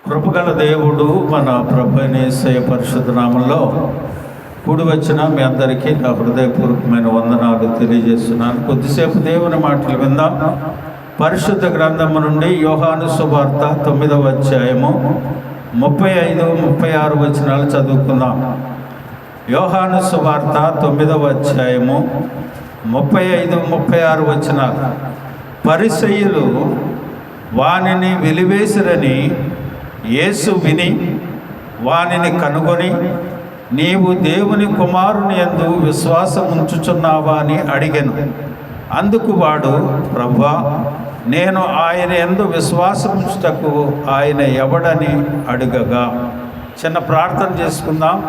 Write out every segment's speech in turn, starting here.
కృపగల దేవుడు మన ప్రభు అయిన యేసయ్య పరిశుద్ధ నామంలో కూడి వచ్చిన మీ అందరికీ నా హృదయపూర్వకమైన వందనాలు తెలియజేస్తున్నాను. కొద్దిసేపు దేవుని మాటలు విందాం. పరిశుద్ధ గ్రంథము నుండి యోహాను సువార్త 9వ అధ్యాయము 35, 36 వచనాలు చదువుకుందాం. యోహాను సువార్త 9వ అధ్యాయము 35, 36 వచనాలు. పరిసయ్యులు వానిని వెలివేసిరని యేసు విని వానిని కనుగొని, నీవు దేవుని కుమారుని యందు విశ్వాసముంచుచున్నావా అని అడిగెను. అందుకు వాడు, ప్రభువా, నేను ఆయన యందు విశ్వాసముంచుటకు ఆయన ఎవడని అడుగగా. చిన్న ప్రార్థన చేసుకుందాం.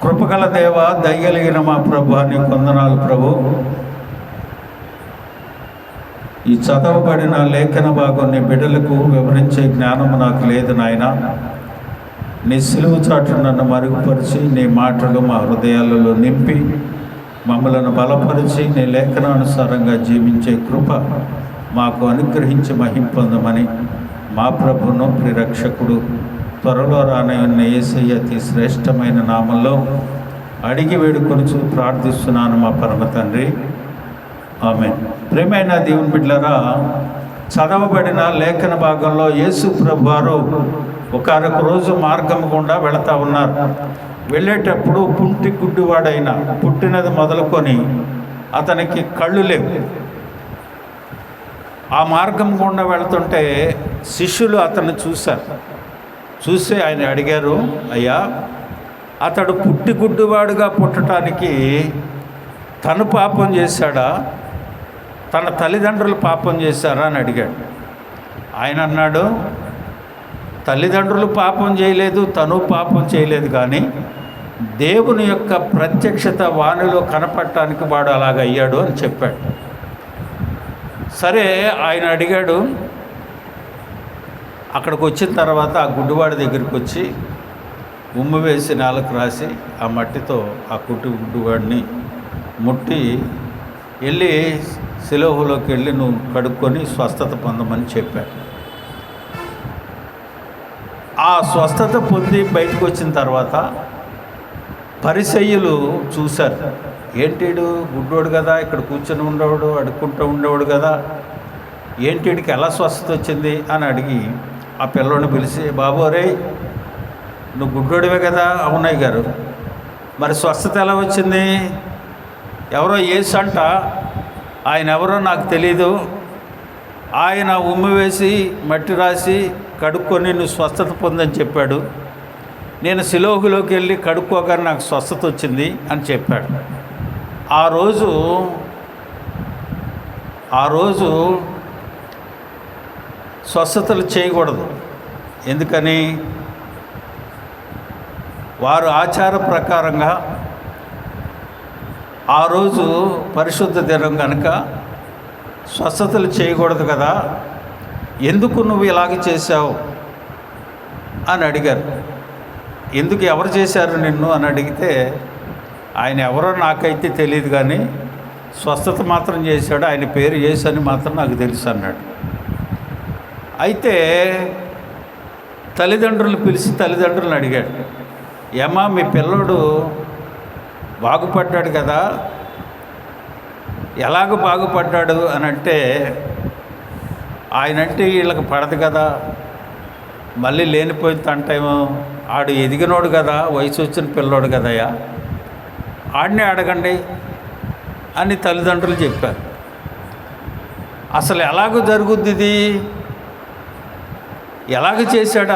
కృపగల దేవ, దయగలిగిన మా ప్రభు, నీ వందనాలు ప్రభు. ఈ చదవబడిన లేఖన భాగం నీ బిడ్డలకు వివరించే జ్ఞానము నాకు లేదు నాయన. నీ సిలువ చాటు నన్ను మరుగుపరిచి నీ మాటలు మా హృదయాలలో నింపి మమ్మలను బలపరిచి నీ లేఖనానుసారంగా జీవించే కృప మాకు అనుగ్రహించి మహిమ పొందమని మా ప్రభును ప్రిరక్షకుడు త్వరలో రానయ్యున్న యేసయ్య అతి శ్రేష్టమైన నామంలో అడిగి వేడుకొనుచు ప్రార్థిస్తున్నాను మా పరమ తండ్రి, ఆమేన్. ప్రియమైన దేవుని బిడ్డలారా, చదవబడిన లేఖన భాగంలో యేసు ప్రభువారు ఒకనొక రోజు మార్గం గుండా వెళతా ఉన్నారు. వెళ్ళేటప్పుడు పుంటి గుడ్డివాడైన, పుట్టినది మొదలుకొని అతనికి కళ్ళు లేవు. ఆ మార్గం గుండా వెళుతుంటే శిష్యులు అతన్ని చూశారు. చూసి ఆయన అడిగారు, అయ్యా, అతడు పుట్టి గుడ్డివాడుగా పుట్టడానికి తను పాపం చేశాడా, తన తల్లిదండ్రులు పాపం చేశారా అని అడిగాడు. ఆయన అన్నాడు, తల్లిదండ్రులు పాపం చేయలేదు, తను పాపం చేయలేదు, కానీ దేవుని యొక్క ప్రత్యక్షత వానిలో కనపడటానికి వాడు అలాగ అయ్యాడు అని చెప్పాడు. సరే, ఆయన అడిగాడు. అక్కడికి వచ్చిన తర్వాత ఆ గుడ్డివాడి దగ్గరికి వచ్చి ఉమ్ము వేసి నేలకు రాసి ఆ మట్టితో ఆ గుడ్డివాడిని ముట్టి, వెళ్ళి సిలువలోకి వెళ్ళి నువ్వు కడుక్కొని స్వస్థత పొందమని చెప్పాడు. ఆ స్వస్థత పొంది బయటకు వచ్చిన తర్వాత పరిసయ్యులు చూశారు. ఏంటిడు గుడ్డోడు కదా, ఇక్కడ కూర్చొని ఉండేవాడు, అడుక్కుంటూ ఉండేవాడు కదా, ఏంటిడికి ఎలా స్వస్థత వచ్చింది అని అడిగి ఆ పిల్లోని పిలిచి, బాబు రే, నువ్వు గుడ్డోడివే కదా. అవునయ్య గారు. మరి స్వస్థత ఎలా వచ్చింది? ఎవరో యేసు అంట, ఆయన ఎవరో నాకు తెలీదు, ఆయన ఉమ్మి వేసి మట్టి రాసి కడుక్కొని నువ్వు స్వస్థత పొందని చెప్పాడు. నేను సిలువలోకి వెళ్ళి కడుక్కోగానే నాకు స్వస్థత వచ్చింది అని చెప్పాడు. ఆ రోజు స్వస్థతలు చేయకూడదు. ఎందుకని? వారు ఆచార ప్రకారంగా ఆ రోజు పరిశుద్ధ దినం కనుక స్వస్థతలు చేయకూడదు కదా, ఎందుకు నువ్వు ఇలాగ చేశావు అని అడిగారు. ఎందుకు, ఎవరు చేశారు నిన్ను అని అడిగితే, ఆయన ఎవరో నాకైతే తెలియదు, కానీ స్వస్థత మాత్రం చేశాడు, ఆయన పేరు యేసు అని మాత్రం నాకు తెలుసు అన్నాడు. అయితే తల్లిదండ్రులు పిలిచి తల్లిదండ్రులను అడిగాడు, ఏమా, మీ పిల్లోడు బాగుపడ్డాడు కదా, ఎలాగ బాగుపడ్డాడు అని అంటే, ఆయనంటే వీళ్ళకి పడదు కదా, మళ్ళీ లేనిపోయిన తంటేమో, ఆడు ఎదిగినోడు కదా, వయసు వచ్చిన పిల్లోడు కదయ్యా, ఆడినే అడగండి అని తల్లిదండ్రులు చెప్పారు. అసలు ఎలాగ జరుగుద్ది ఇది? ఎలాగ చేశాడు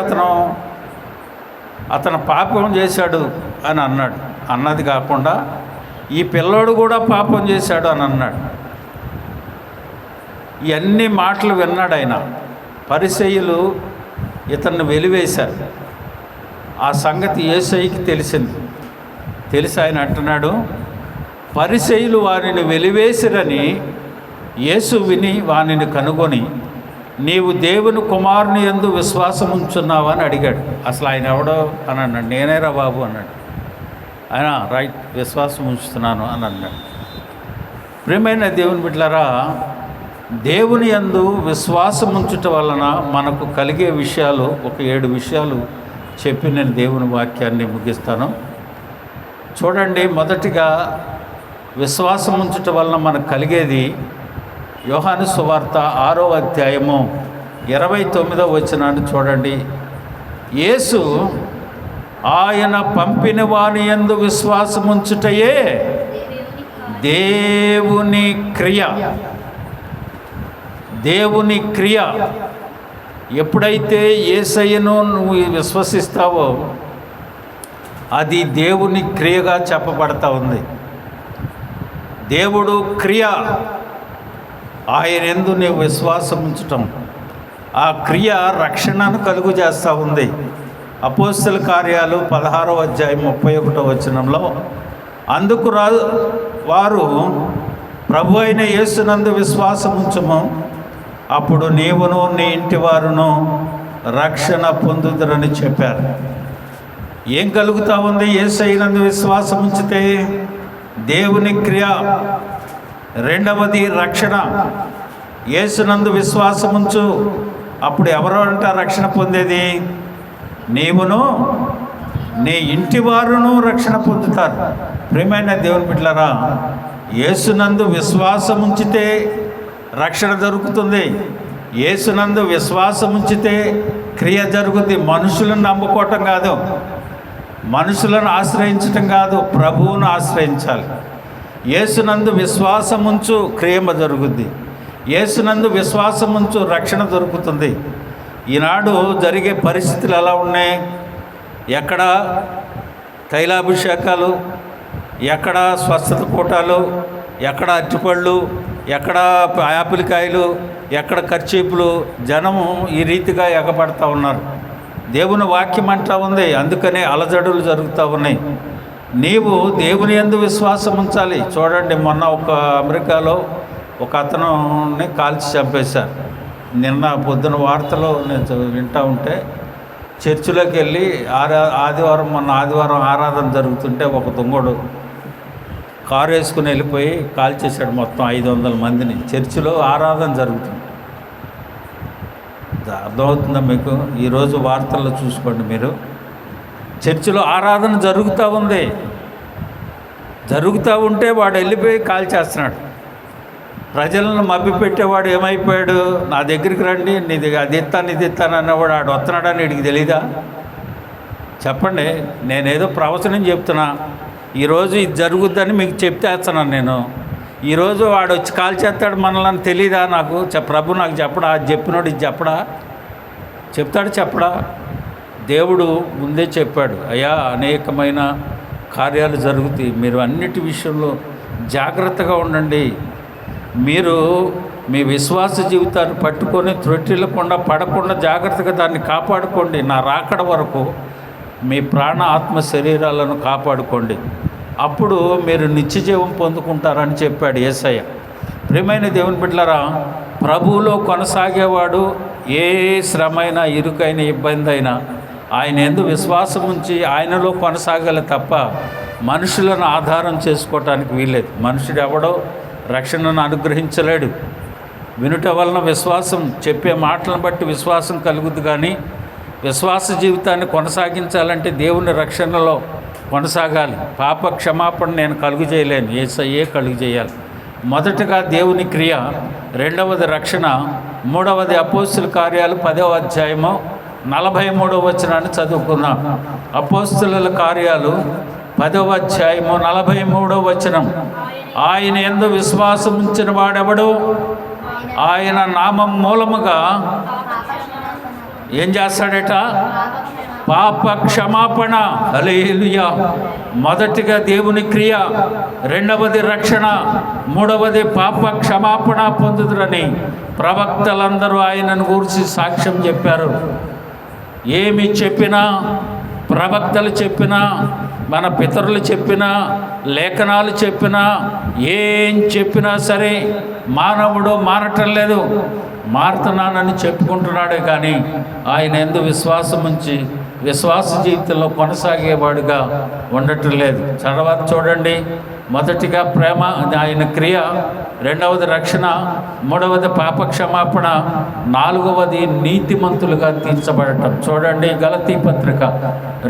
అతను పాపం చేశాడు అని అన్నాడు. అన్నది కాకుండా ఈ పిల్లోడు కూడా పాపం చేశాడు అని అన్నాడు. ఇవన్నీ మాటలు విన్నాడు ఆయన. పరిసయ్యులు ఇతన్ని వెలివేశారు. ఆ సంగతి యేసయ్యకి తెలిసింది. తెలిసి ఆయన అంటున్నాడు, పరిసయ్యులు వారిని వెలివేసిరని యేసు విని వానిని కనుగొని, నీవు దేవుని కుమారుని యందు విశ్వాసం ఉంచున్నావా అని అడిగాడు. అసలు ఆయన ఎవడో అని అన్నాడు. నేనేరా బాబు అన్నాడు. ఆయన రైట్, విశ్వాసం ఉంచుతున్నాను అని అన్నాడు. ప్రియమైన దేవుని బిడ్డలారా, దేవుని యందు విశ్వాసం ఉంచుట వలన మనకు కలిగే విషయాలు ఒక 7 విషయాలు చెప్పి నేను దేవుని వాక్యాన్ని ముగిస్తాను. చూడండి, మొదటిగా విశ్వాసం ఉంచుట వలన మనకు కలిగేది యోహాను సువార్త 6వ అధ్యాయము 29వ వచనాన్ని చూడండి. యేసు ఆయన పంపిన వాని యందు విశ్వాసం ఉంచుటయే దేవుని క్రియ. దేవుని క్రియ. ఎప్పుడైతే యేసయ్యను నువ్వు విశ్వసిస్తావో అది దేవుని క్రియగా చెప్పబడతా ఉంది. దేవుడు క్రియ, ఆయన యందు నీవు విశ్వాసం ఉంచటం, ఆ క్రియ రక్షణను కలుగు చేస్తూ ఉంది. అపోస్తల కార్యాలు 16వ అధ్యాయం 31వ వచనంలో అందుకు వారు ప్రభు అయిన యేసునందు విశ్వాసం ఉంచుము, అప్పుడు నీవును నీ ఇంటి వారును రక్షణ పొందుదురని చెప్పారు. ఏం కలుగుతూ ఉంది? యేసయ్యనందు విశ్వాసం ఉంచితే దేవుని క్రియ. రెండవది రక్షణ. యేసునందు విశ్వాసం ఉంచు, అప్పుడు ఎవరు అంట రక్షణ పొందేది? నీవును నీ ఇంటి వారును రక్షణ పొందుతారు. ప్రియమైన దేవుని బిడ్డలారా, యేసునందు విశ్వాసం ఉంచితే రక్షణ దొరుకుతుంది. యేసునందు విశ్వాసం ఉంచితే క్రియ జరుగుతుంది. మనుషులను నమ్ముకోవటం కాదు, మనుషులను ఆశ్రయించటం కాదు, ప్రభువును ఆశ్రయించాలి. యేసునందు విశ్వాసం ఉంచు, క్రియ జరుగుద్ది. యేసునందు విశ్వాసం ఉంచు, రక్షణ దొరుకుతుంది. ఈనాడు జరిగే పరిస్థితులు ఎలా ఉన్నాయి? ఎక్కడ తైలాభిషేకాలు, ఎక్కడ స్వస్థత కూటాలు, ఎక్కడ అరటిపళ్ళు, ఎక్కడ యాపిల్కాయలు, ఎక్కడ కర్చీపులు. జనము ఈ రీతిగా ఎగబడతా ఉన్నారు. దేవుని వాక్యం అంటా ఉంది, అందుకనే అలజడులు జరుగుతూ ఉన్నాయి. నీవు దేవుని యందు విశ్వాసం ఉంచాలి. చూడండి, మొన్న అమెరికాలో ఒక అతనుని కాల్చి చంపేశారు. నిన్న పొద్దున వార్తలో నేను వింటూ ఉంటే చర్చిలోకి వెళ్ళి మొన్న ఆదివారం ఆరాధన జరుగుతుంటే ఒక దొంగడు కారు వేసుకుని వెళ్ళిపోయి కాల్చేశాడు మొత్తం 500 మందిని. చర్చిలో ఆరాధన జరుగుతుంది. అర్థమవుతుందా మీకు? ఈరోజు వార్తల్లో చూసుకోండి మీరు. చర్చిలో ఆరాధన జరుగుతూ ఉంది. జరుగుతూ ఉంటే వాడు వెళ్ళిపోయి కాల్చేస్తున్నాడు. ప్రజలను మభ్యపెట్టేవాడు ఏమైపోయాడు? నా దగ్గరికి రండి, నీది అది ఇస్తాను అన్నవాడు ఆడు వస్తున్నాడని వీడికి తెలీదా? చెప్పండి. నేనేదో ప్రవచనం చెప్తున్నా, ఈరోజు ఇది జరుగుద్దని మీకు చెప్తేస్తున్నాను నేను. ఈరోజు వాడు వచ్చి కాల్ చేస్తాడు మనల్ని తెలీదా? నాకు ప్రభు నాకు చెప్పడా? అది చెప్పినోడు ఇది చెప్పడా? చెప్తాడు చెప్పడా? దేవుడు ముందే చెప్పాడు, అయ్యా అనేకమైన కార్యాలు జరుగుతాయి, మీరు అన్నిటి విషయంలో జాగ్రత్తగా ఉండండి. మీరు మీ విశ్వాస జీవితాన్ని పట్టుకొని త్రొట్టిల్లకుండా పడకుండా జాగ్రత్తగా దాన్ని కాపాడుకోండి. నా రాకడ వరకు మీ ప్రాణ ఆత్మ శరీరాలను కాపాడుకోండి, అప్పుడు మీరు నిత్యజీవం పొందుకుంటారని చెప్పాడు యేసయ్య. ప్రియమైన దేవుని బిడ్డలారా, ప్రభువులో కొనసాగేవాడు ఏ శ్రమైన, ఇరుకైన, ఇబ్బంది అయినా ఆయన యందు విశ్వాసం ఉంచి ఆయనలో కొనసాగాలి తప్ప మనుషులను ఆధారం చేసుకోవటానికి వీల్లేదు. మనుషుడు ఎవడో రక్షణను అనుగ్రహించలేడు. వినుట వలన విశ్వాసం, చెప్పే మాటలను బట్టి విశ్వాసం కలుగుద్ది. కానీ విశ్వాస జీవితాన్ని కొనసాగించాలంటే దేవుని రక్షణలో కొనసాగాలి. పాప క్షమాపణ నేను కలుగు చేయలేను, యేసయ్యే కలుగు చేయాలి. మొదటగా దేవుని క్రియ, రెండవది రక్షణ, మూడవది అపోస్తుల కార్యాలు 10వ అధ్యాయము 43వ వచనాన్ని చదువుకుందాం. అపోస్తుల కార్యాలు 10వ అధ్యాయము 43వ వచనం. ఆయన యందు విశ్వాసం ఉంచిన వాడెవడు? ఆయన నామం మూలముగా ఏం చేస్తాడట? పాప క్షమాపణ. హల్లెలూయా. మొదటిగా దేవుని క్రియ, రెండవది రక్షణ, మూడవది పాప క్షమాపణ పొందుదురని ప్రవక్తలందరూ ఆయనను గురించి సాక్ష్యం చెప్పారు. ఏమి చెప్పినా, ప్రవక్తలు చెప్పినా, మన పితరులు చెప్పినా, లేఖనాలు చెప్పినా, ఏం చెప్పినా సరే మానవుడు మారటం లేదు. మారుతున్నానని చెప్పుకుంటున్నాడే కానీ ఆయన యందు విశ్వాసం ఉంచి విశ్వాస జీవితంలో కొనసాగేవాడుగా ఉండటం లేదు. తర్వాత చూడండి, మొదటిగా ప్రేమ, ఆయన క్రియ, రెండవది రక్షణ, మూడవది పాపక్షమాపణ, నాలుగవది నీతిమంతులుగా తీర్చబడటం. చూడండి గలతీ పత్రిక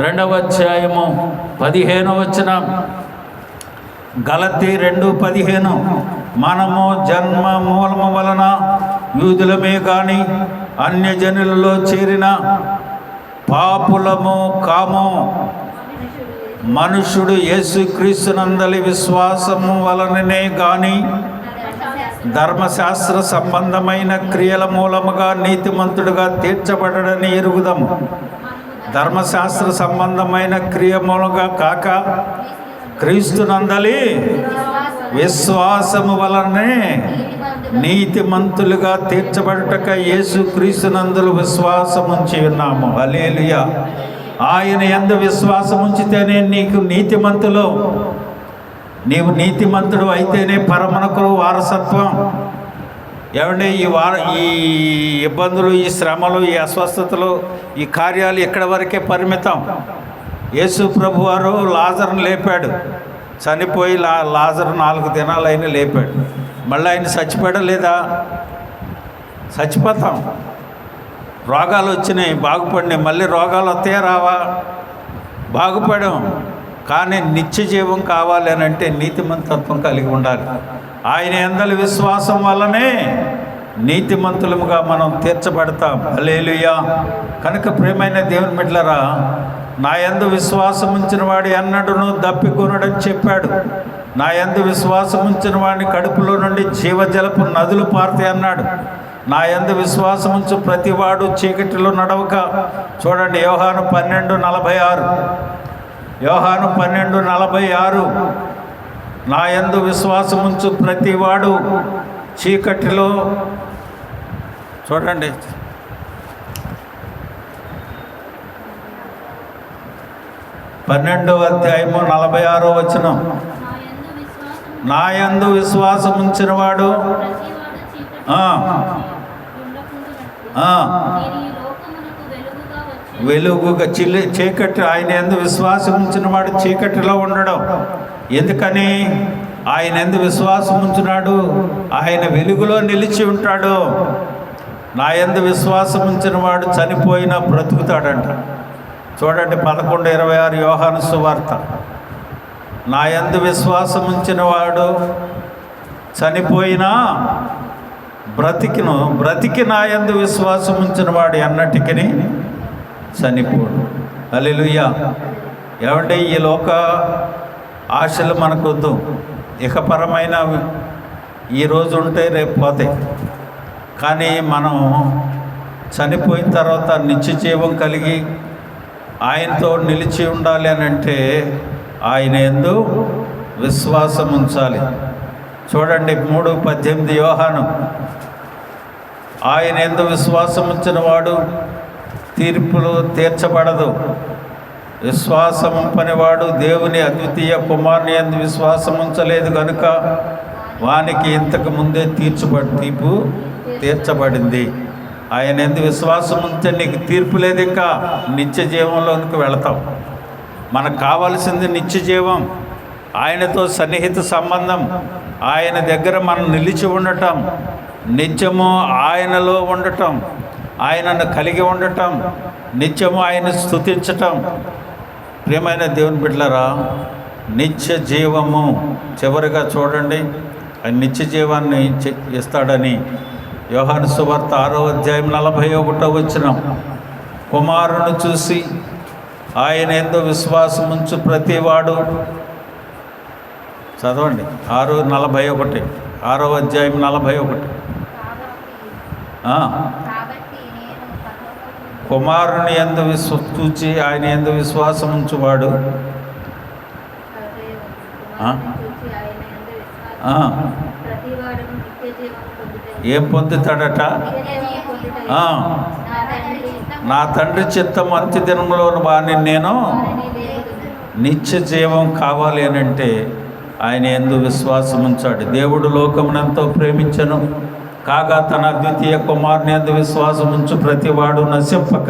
2వ అధ్యాయము 15వ వచనం. గలతీ 2:15, మనము జన్మ మూలము వలన యూదులమే కానీ అన్యజనులలో చేరిన పాపులము కాము. మనుషుడు యేసుక్రీస్తునందలి విశ్వాసము వలననే గాని ధర్మశాస్త్ర సంబంధమైన క్రియల మూలముగా నీతిమంతుడుగా తీర్చబడడని ఎరుగుదాము. ధర్మశాస్త్ర సంబంధమైన క్రియ మూలంగా కాక క్రీస్తునందలి విశ్వాసము వలనే నీతిమంతులుగా తీర్చబడుటక యేసుక్రీస్తునందులు విశ్వాసముంచి ఉన్నాము. హల్లెలూయా. ఆయన యందు విశ్వాసముంచితేనే నీకు నీతిమంతులు. నీవు నీతిమంతుడు అయితేనే పరమునకు వారసత్వం. ఏమంటే ఈ ఇబ్బందులు, ఈ శ్రమలు, ఈ అస్వస్థతలు, ఈ కార్యాలు ఎక్కడి వరకే పరిమితం. యేసు ప్రభు వారు లాజరును లేపాడు. చనిపోయి లాజరు 4 దినాలైనా లేపాడు. మళ్ళీ ఆయన చచ్చిపోయాడా లేదా? చచ్చిపోతాం. రోగాలు వచ్చినాయి, బాగుపడినాయి. మళ్ళీ రోగాలు వస్తాయా రావా? బాగుపడాం. కానీ నిత్య జీవం కావాలి అని అంటే నీతిమంతత్వం కలిగి ఉండాలి. ఆయన యందలి విశ్వాసం వల్లనే నీతిమంతులముగా మనం తీర్చబడతాం. హల్లెలూయా. కనుక ప్రియమైన దేవుని బిడ్డలారా, నా యందు విశ్వాసం ఉంచిన వాడు ఎన్నడూను దప్పికొనడని చెప్పాడు. నా యందు విశ్వాసం ఉంచిన వాడిని కడుపులో నుండి జీవజలపు నదులు పారుతాయి అన్నాడు. నా యందు విశ్వాసం ఉంచు ప్రతివాడు చీకటిలో నడవక. చూడండి యోహాను 12:46. యోహాను 12:46, నా యందు విశ్వాసం ఉంచు ప్రతివాడు చీకటిలో. చూడండి 12వ అధ్యాయము 46వ వచనం. నా యందు విశ్వాసం ఉంచిన వాడు వెలుగుగా చీకటి, ఆయన యందు విశ్వాసం ఉంచిన వాడు చీకటిలో ఉండడం. ఎందుకని? ఆయన యందు విశ్వాసం ఉంచినాడు, ఆయన వెలుగులో నిలిచి ఉంటాడు. నా యందు విశ్వాసం ఉంచిన వాడు చనిపోయినా బ్రతుకుతాడంట. చూడండి 11:26 యోహాను సువార్త. నా యందు విశ్వాసం ఉంచిన వాడు చనిపోయినా బ్రతికి నా యందు విశ్వాసం ఉంచిన వాడు ఎన్నటికీ చనిపోడు. హల్లెలూయా. ఏమంటే ఈ లోక ఆశలు మనకొద్దు. ఇహపరమైన ఈరోజు ఉంటే రేపు పోతాయి. కానీ మనం చనిపోయిన తర్వాత నిత్య జీవం కలిగి ఆయనతో నిలిచి ఉండాలి అని అంటే ఆయన యందు విశ్వాసం ఉంచాలి. చూడండి 3:18 యోహాను. ఆయన యందు విశ్వాసం ఉంచిన వాడు తీర్పులో తీర్చబడదు. విశ్వాసం పనివాడు దేవుని అద్వితీయ కుమారుని యందు విశ్వాసం ఉంచలేదు కనుక వానికి ఇంతకు ముందే తీర్పు తీర్చబడింది. ఆయన యందు విశ్వాసం ఉంటే నీకు తీర్పు లేదు, ఇంకా నిత్య జీవంలోనికి వెళతాం. మనకు కావాల్సింది నిత్య జీవం, ఆయనతో సన్నిహిత సంబంధం, ఆయన దగ్గర మనం నిలిచి ఉండటం, నిత్యము ఆయనలో ఉండటం, ఆయనను కలిగి ఉండటం, నిత్యము ఆయన స్తుతించటం. ప్రియమైన దేవుని బిడ్డలారా, నిత్య జీవము చివరిగా చూడండి, ఆయన నిత్య జీవాన్ని ఇస్తాడని యోహాను సువార్త 6వ అధ్యాయం 41వ వచనం. కుమారుని చూసి ఆయన యందు విశ్వాసం ఉంచు ప్రతివాడు. చదవండి 6:41, 6వ అధ్యాయం 41. కుమారుని యందు చూచి ఆయన యందు విశ్వాసం ఉంచువాడు ఏం పొందుతాడట? నా తండ్రి చిత్తం అంత్య దినంలో వాడిని నేను నిత్య జీవం కావాలి అని అంటే ఆయన యందు విశ్వాసం ఉంచాడు. దేవుడు లోకమునంతో ప్రేమించను కాగా తన అద్వితీయ కుమారుని యందు విశ్వాసం ఉంచు ప్రతివాడు నశింపక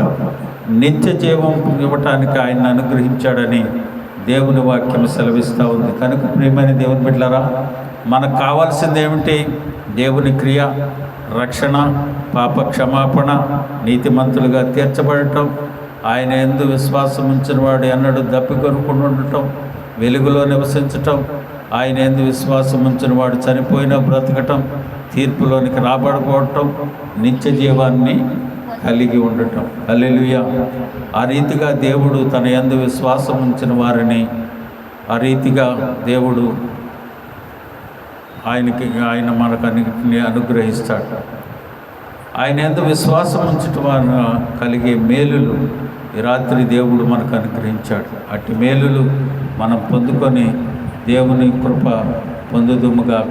నిత్య జీవం ఇవ్వటానికి ఆయన అనుగ్రహించాడని దేవుని వాక్యం సెలవిస్తూ ఉంది. కనుక ప్రియమైన దేవుని బిడ్డలారా, మనకు కావాల్సింది ఏమిటి? దేవుని క్రియ, రక్షణ, పాప క్షమాపణ, నీతిమంతులుగా తీర్చబడటం, ఆయన యందు విశ్వాసం ఉంచిన వాడు ఎన్నడూ దప్పికొనకుండా ఉండటం, వెలుగులో నివసించటం, ఆయన యందు విశ్వాసం ఉంచిన వాడు చనిపోయినా బ్రతకటం, తీర్పులోనికి రాబడకపోవటం, నిత్య జీవాన్ని కలిగి ఉండటం. హల్లెలూయా. ఆ రీతిగా దేవుడు తన యందు విశ్వాసం ఉంచిన వారిని ఆ రీతిగా దేవుడు ఆయన మనకు అన్నిటిని అనుగ్రహిస్తాడు. ఆయన యందు విశ్వాసం ఉంచటం వలన కలిగే మేలులు ఈ రాత్రి దేవుడు మనకు అనుగ్రహించాడు. అట్టి మేలులు మనం పొందుకొని దేవుని కృప పొందుదుముగా.